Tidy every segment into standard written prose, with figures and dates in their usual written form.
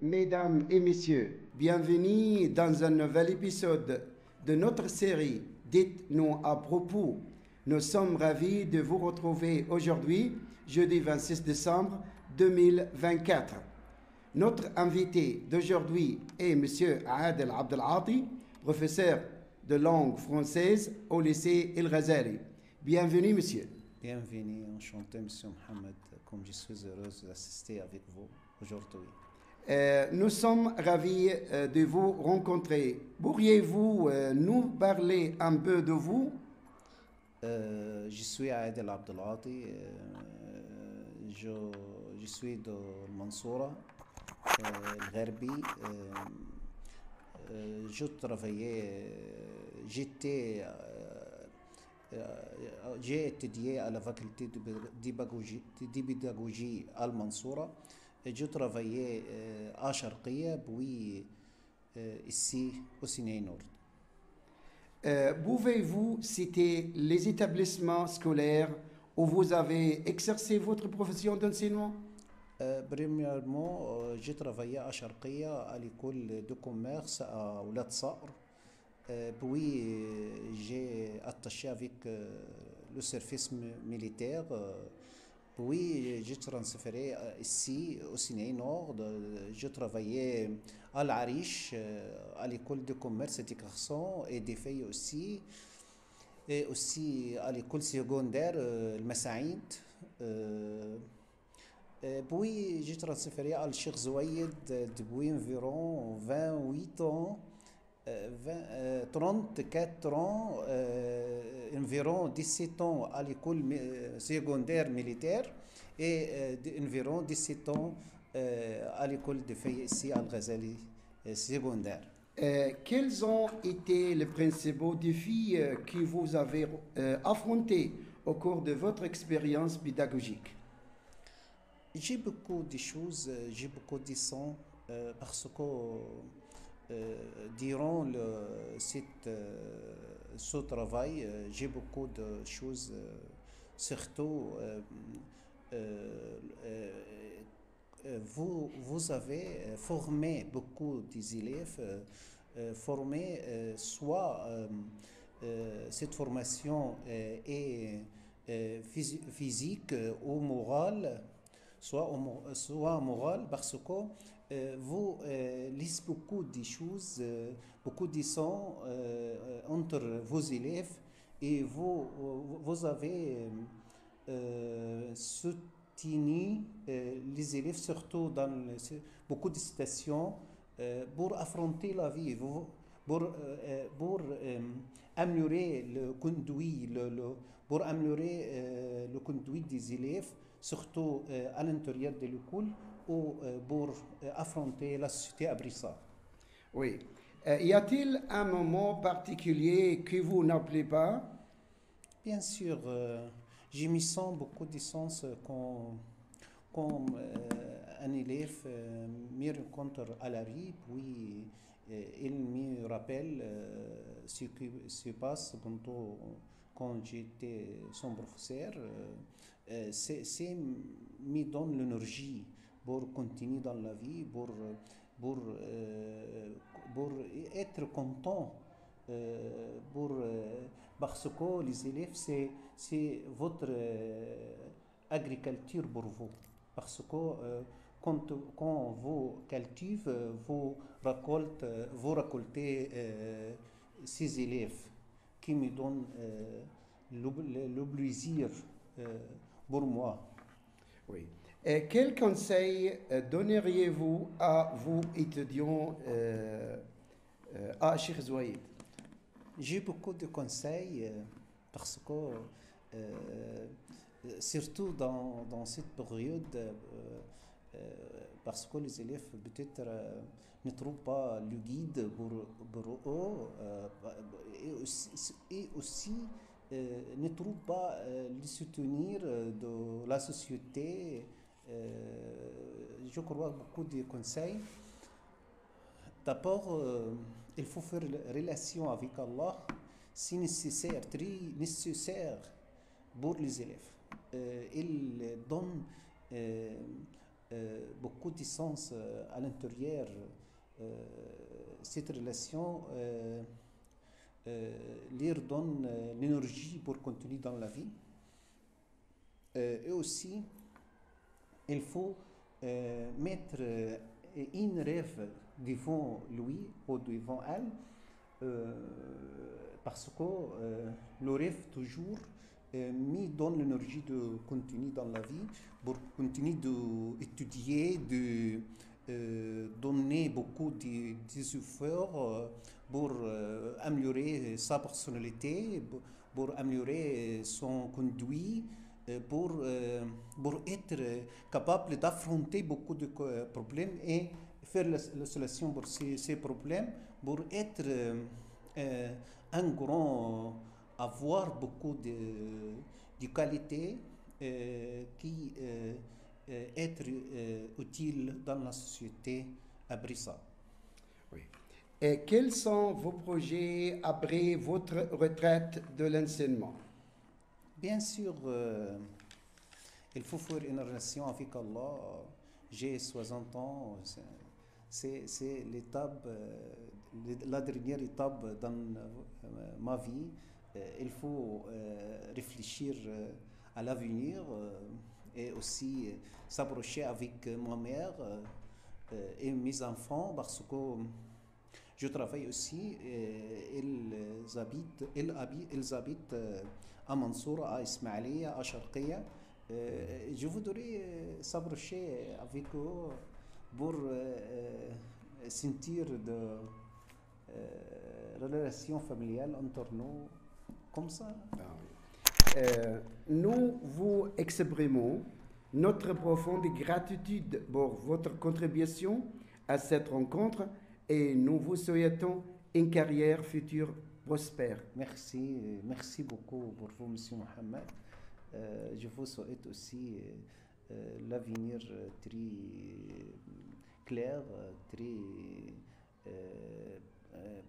mesdames et messieurs, bienvenue dans un nouvel épisode de notre série Dites-nous à propos. Nous sommes ravis de vous retrouver aujourd'hui, jeudi 26 décembre 2024. Notre invité d'aujourd'hui est M. Adel Abdelati, professeur de langue française au lycée El Ghazali. Bienvenue, monsieur. Bienvenue, enchanté, Monsieur Mohamed, comme je suis heureuse d'assister avec vous aujourd'hui. Nous sommes ravis de vous rencontrer. Pourriez-vous nous parler un peu de vous? Je suis Adel Abdelati, je suis de Mansoura, le Gharbi. Je travaillais, j'ai étudié à la faculté de pédagogie à Mansoura. Je travaillais à Sharqiya, puis ici au Sinaï Nord. Pouvez-vous citer les établissements scolaires où vous avez exercé votre profession d'enseignement? Premièrement, j'ai travaillé à Sharqiya à l'école de commerce à Oulad Saqr. Puis j'ai attaché avec le service militaire. Puis j'ai transféré ici au Sinaï Nord. Je travaillais à l'Arish, à l'école de commerce des garçons et des filles aussi. Et aussi à l'école secondaire, le Massaïd. Puis j'ai transféré à Cheikh Zouaïd depuis environ 28 ans. 34 ans, environ 17 ans à l'école secondaire militaire et environ 17 ans à l'école de filles ici à Al-Ghazali secondaire. Quels ont été les principaux défis que vous avez affrontés au cours de votre expérience pédagogique? J'ai beaucoup de choses, j'ai beaucoup de sons parce que durant ce travail, j'ai beaucoup de choses, surtout vous avez formé beaucoup des élèves, formé soit cette formation est physique ou morale, soit morale parce que vous lisez beaucoup de choses, beaucoup de sons entre vos élèves et vous avez soutenu les élèves surtout dans beaucoup de situations pour affronter la vie, pour améliorer le conduit, pour améliorer le conduit des élèves, surtout à l'intérieur de l'école ou pour affronter la société à Brissa. Oui. Y a-t-il un moment particulier que vous n'appelez pas? Bien sûr, je me sens beaucoup de sens quand un élève me rencontre à la rue, puis il me rappelle ce qui se passe quand j'étais son professeur. C'est me donne l'énergie pour continuer dans la vie, pour être content, parce que les élèves, c'est votre agriculture pour vous. Parce que quand vous cultivez, vous récoltez ces élèves qui me donnent le plaisir pour moi. Oui. Quel conseil donneriez-vous à vos étudiants à Cheikh Zouaïd? J'ai beaucoup de conseils parce que surtout dans cette période, parce que les élèves peut-être ne trouvent pas le guide pour eux et aussi ne trouvent pas le soutenir de la société. Je crois beaucoup de conseils. D'abord, il faut faire relation avec Allah. C'est nécessaire, très nécessaire pour les élèves. Il donne beaucoup de sens à l'intérieur. Cette relation leur donne l'énergie pour continuer dans la vie. Et aussi, il faut mettre un rêve devant lui ou devant elle, parce que le rêve toujours me donne l'énergie de continuer dans la vie, pour continuer d'étudier, de donner beaucoup d'efforts pour améliorer sa personnalité, pour améliorer son conduit, pour être capable d'affronter beaucoup de problèmes et faire la solution pour ces problèmes, pour être un grand, avoir beaucoup de qualités qui être utile dans la société à Brissa. Oui. Et quels sont vos projets après votre retraite de l'enseignement? Bien sûr, il faut faire une relation avec Allah. J'ai 60 ans, c'est l'étape, la dernière étape dans ma vie. Il faut réfléchir à l'avenir et aussi s'approcher avec ma mère et mes enfants parce que je travaille aussi. Ils habitent à Mansoura, à Ismaïlia, à Sharqiya. Je voudrais s'approcher avec eux pour sentir de relation familiale entre nous comme ça. Nous vous exprimons notre profonde gratitude pour votre contribution à cette rencontre et nous vous souhaitons une carrière future prospère. Merci beaucoup pour vous, M. Mohamed. Je vous souhaite aussi l'avenir très clair, très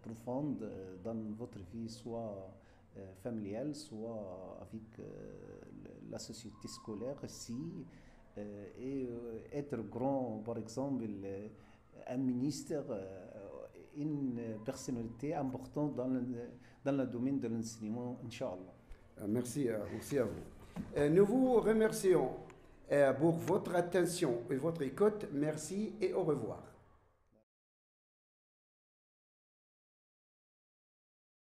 profond dans votre vie, soit familiale, soit avec la société scolaire aussi, et être grand, par exemple, un ministre, une personnalité importante dans le domaine de l'enseignement, Inch'Allah. Merci aussi à vous. Nous vous remercions pour votre attention et votre écoute. Merci et au revoir.